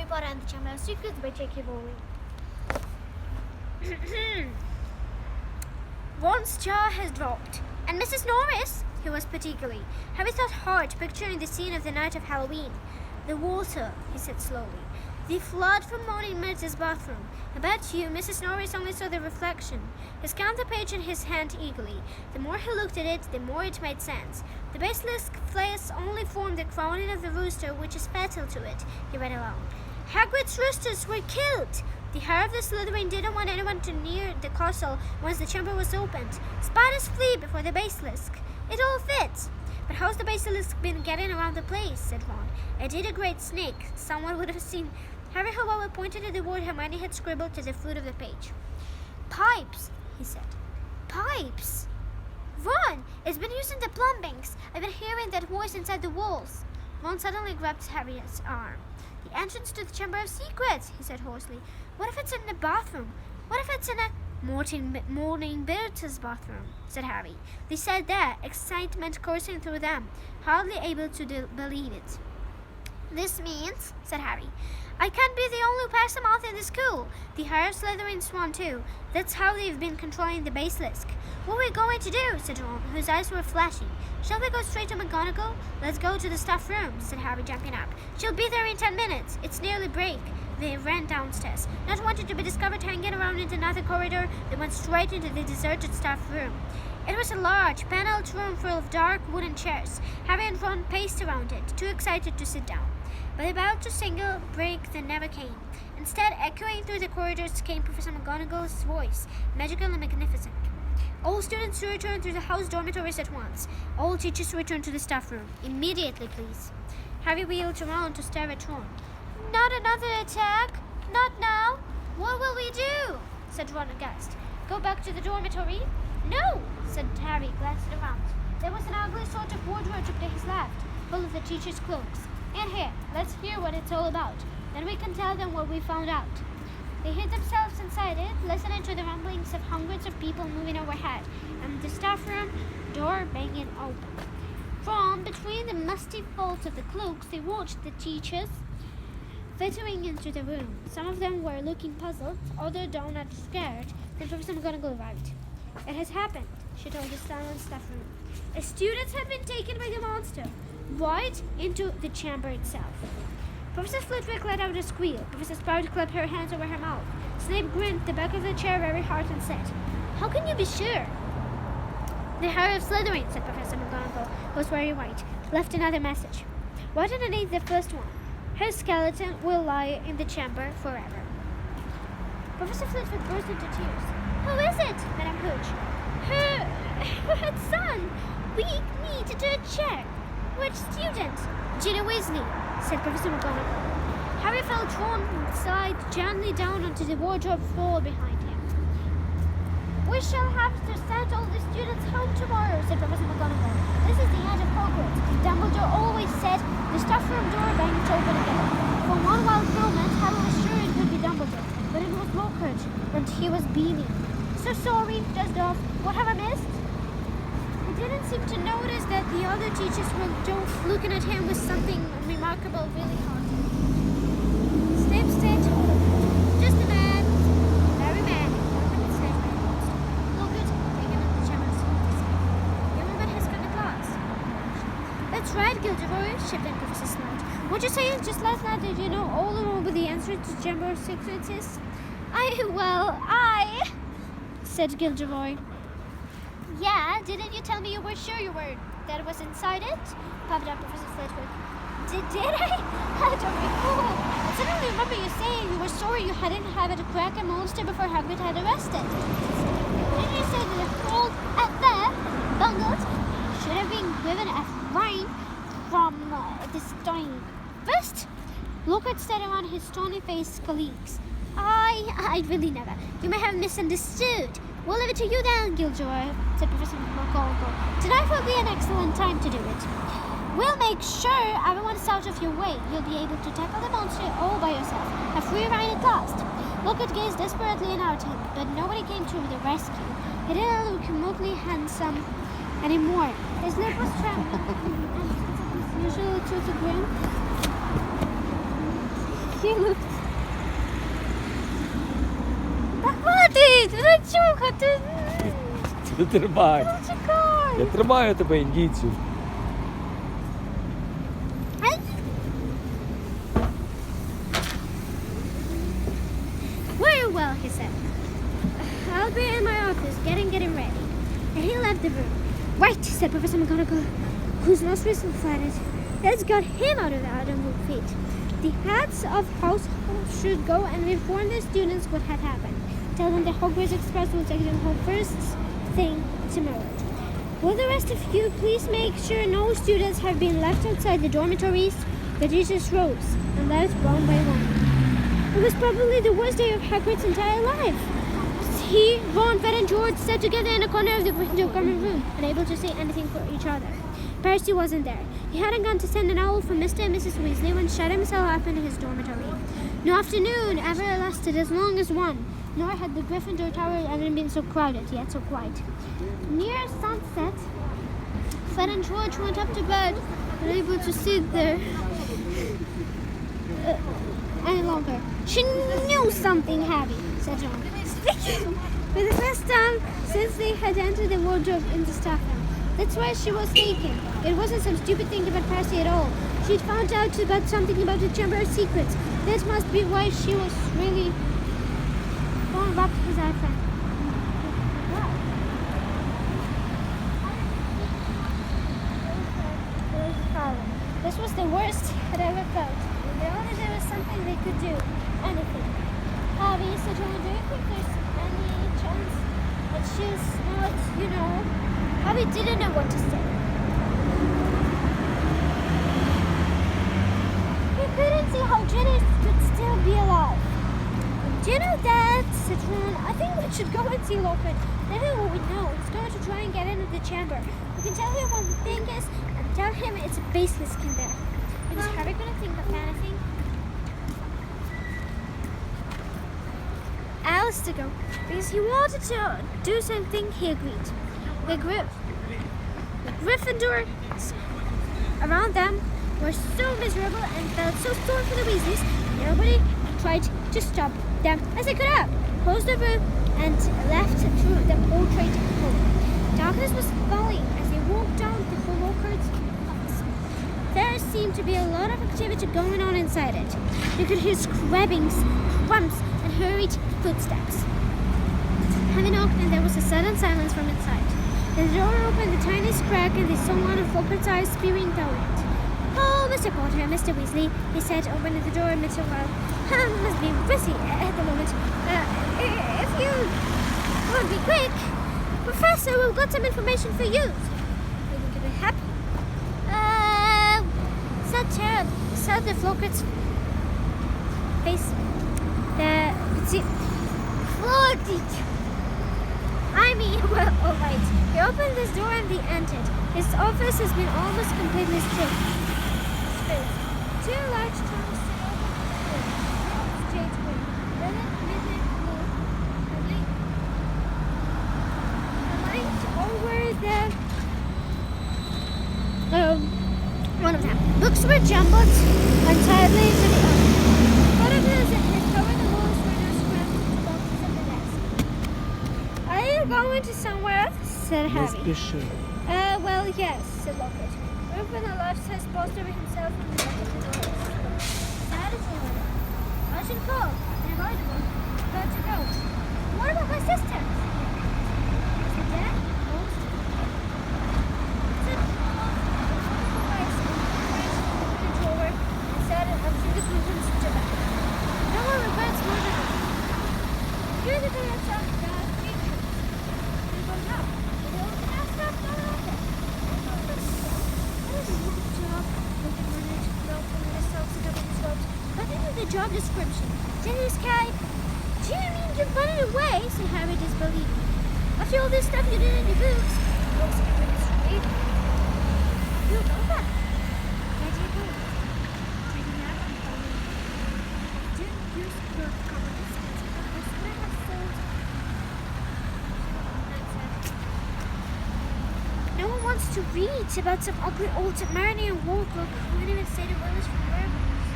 Harry Potter and the Chamber of Secrets by J.K. Rowling. Ron's jaw has dropped, and Mrs. Norris, who was particularly, Harry thought hard, picturing the scene of the night of Halloween. The water, he said slowly. The flood from Moaning Mirt's bathroom. I bet you Mrs. Norris only saw the reflection. He scanned the page in his hand eagerly. The more he looked at it, the more it made sense. The basilisk flesh only formed the crowning of the rooster, which is fatal to it, he read aloud. Hagrid's roosters were killed! The heir of the Slytherin didn't want anyone to near the castle once the chamber was opened. Spiders flee before the basilisk. It all fits. But how's the basilisk been getting around the place, said Ron. It did a great snake. Someone would have seen. Harry, however, pointed at the word Hermione had scribbled to the foot of the page. Pipes, he said. Pipes! Ron, it's been used in the plumbings. I've been hearing that voice inside the walls. Ron suddenly grabbed Harry's arm. The entrance to the Chamber of Secrets, he said hoarsely. What if it's in the bathroom? What if it's in a Moaning Mirt's bathroom, said Harry. They said there, excitement coursing through them, hardly able to believe it. This means, said Harry, I can't be the only person out in the school. The higher Slytherin swan too. That's how they've been controlling the basilisk. What are we going to do? Said Ron, whose eyes were flashing. Shall we go straight to McGonagall? Let's go to the staff room, said Harry, jumping up. She'll be there in 10 minutes. It's nearly break. They ran downstairs. Not wanting to be discovered hanging around in another corridor, they went straight into the deserted staff room. It was a large, paneled room full of dark wooden chairs. Harry and Ron paced around it, too excited to sit down. But about to single break that never came. Instead, echoing through the corridors came Professor McGonagall's voice, magical and magnificent. All students to return to the house dormitories at once. All teachers to return to the staff room. Immediately, please. Harry wheeled around to stare at Ron. Not another attack? Not now? What will we do? Said Ron aghast. Go back to the dormitory? No, said Harry, glancing around. There was an ugly sort of wardrobe to his left, full of the teachers' cloaks. And here, let's hear what it's all about. Then we can tell them what we found out. They hid themselves inside it, listening to the rumblings of hundreds of people moving overhead, and the staff room door banging open. From between the musty folds of the cloaks, they watched the teachers filtering into the room. Some of them were looking puzzled, others downright scared. Then Professor McGonagall arrived. It has happened, she told the silent staff room. The students have been taken by the monster, right into the chamber itself. Professor Flitwick let out a squeal. Professor Sprout clapped her hands over her mouth. Snape grinned the back of the chair very hard and said, How can you be sure? The Harry of Slytherin, said Professor McGonagall, who was very white, left another message. Right underneath the first one. Her skeleton will lie in the chamber forever. Professor Flitwick burst into tears. Who is it, Madame Hooch? Her son. We need to do a check. Which student? Ginny Weasley, said Professor McGonagall. Harry felt Ron slide gently down onto the wardrobe floor behind him. We shall have to send all the students home tomorrow, said Professor McGonagall. This is the end of Hogwarts. Dumbledore always said the staff room door banged open again. For one wild moment, Harry was sure it would be Dumbledore, but it was Lockhart, and he was beaming. So sorry, Dusty. What have I missed? He didn't seem to notice that the other teachers were looking at him with something remarkable really hard. Snape said, Just a man. Very man. Lockhart, take him into the chamber of secrets. Your moment has come at last. That's right, Gilderoy, chipped in Professor Snout. What you saying just last night that you know all along what the answer to Chamber of Secrets is? I said Gilderoy. Yeah, didn't you tell me you were sure that it was inside it? Popped up Professor Flitwick. Did I? I don't recall. I suddenly remember you saying you were sorry you hadn't had a crack a monster before Hagrid had arrested. Didn't you say that the whole affair, bungled, should have been given a fine from the stone first? Lockhart stared around his stony-faced colleagues. I really never. You may have misunderstood. We'll leave it to you then, Gilderoy, said Professor McGonagall. Tonight will be an excellent time to do it. We'll make sure everyone's out of your way. You'll be able to tackle the monster all by yourself. A free ride at last. Lockhart gazed desperately at him, but nobody came to the rescue. He didn't look remotely handsome anymore. His lip was trembling, and his usual toothy grin кинуть. Та хватить, рачуха, ти... Ти тримай. Чекай. Я тримаю тебе, індійцю. Very well, he said. I'll be in my office, getting ready. And he left the room. Right, said Professor McGonagall, whose nostrils were flattened. Let's get him out of the automobile feet. The heads of households should go and inform their students what had happened. Tell them the Hogwarts Express will take them home first thing tomorrow. Will the rest of you please make sure no students have been left outside the dormitories? The teachers rose and left one by one. It was probably the worst day of Hagrid's entire life. He, Ron, Fred, and George sat together in a corner of the common room, unable to say anything for each other. Percy wasn't there. He hadn't gone to send an owl for Mr. and Mrs. Weasley when shut himself up in his dormitory. No afternoon ever lasted as long as one, nor had the Gryffindor Tower ever been so crowded, yet so quiet. Near sunset, Fred and George went up to bed, unable to sit there any longer. She knew something heavy, said John. For the first time since they had entered the wardrobe in the staff room. That's why she was taken. It wasn't some stupid thing about Percy at all. She'd found out about something about the Chamber of Secrets. That must be why she was really going back to his friend. This was the worst he had ever felt. If only there was something they could do. Anything. Harvey said, "Do you think there's any chance that she's not, Harvey didn't know what to say. He couldn't see how Ginny could still be alive. Do you know that, said Ron, I think we should go and see Lockhart. Then we will know. He's going to try and get into the chamber. We can tell him what the thing is and tell him it's a baseless scandal. Is Harry going to think of anything? Alice to go because he wanted to do something. He agreed. The Gryffindors around them were so miserable and felt so sorry for the Weasleys. Nobody tried to stop them as they could have. Closed the room and left through the portrait hole. Darkness was falling as they walked down the Lockhart's office. There seemed to be a lot of activity going on inside it. You could hear scrapings, crumps, and hurried footsteps. Having knocked, and there was a sudden silence from inside. The door opened the tiniest crack, and they saw one of Lockhard's eyes peering through it. "Oh, Mr. Potter, Mr. Weasley," he said, opening the door amidst a while. "Must be busy at the moment. If you won't be quick, Professor, we've got some information for you. You think you'll be happy?" Said the Lockhart's face. Well, all right. He opened this door and they entered. His office has been almost completely stripped. Two large trunks straight away. Midnight blue. A light over the one of them. Books were jumbled untightly into the other. Photographs had covered the walls where no scraps boxes of the desk. "Are you going to somewhere?" said Harry. Well, yes, said Lockhart. Open the life-size poster of himself on the back of the door. That is the order. I should call. Inevitable. Got to go. What about my sister? Is it dead? Almost dead. Said the drawer and sat up through the curtains to back. No one regrets more than I. Here's the thing that's up. The job description. Jenny's cat. "Do you mean you're running away?" said Harry, disbelieving. "After all this stuff you did in your books." Books are pretty straight. You know that. Where do you go? Taking out and falling. Didn't use your common sense. That's what I have sold. No one wants to read about some ugly old submariner and warlock who couldn't even say the words from werewolves.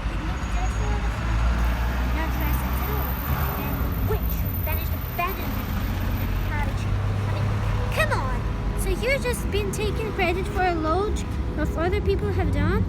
It looked dreadful on the you've just been taking credit for a load of other people have done,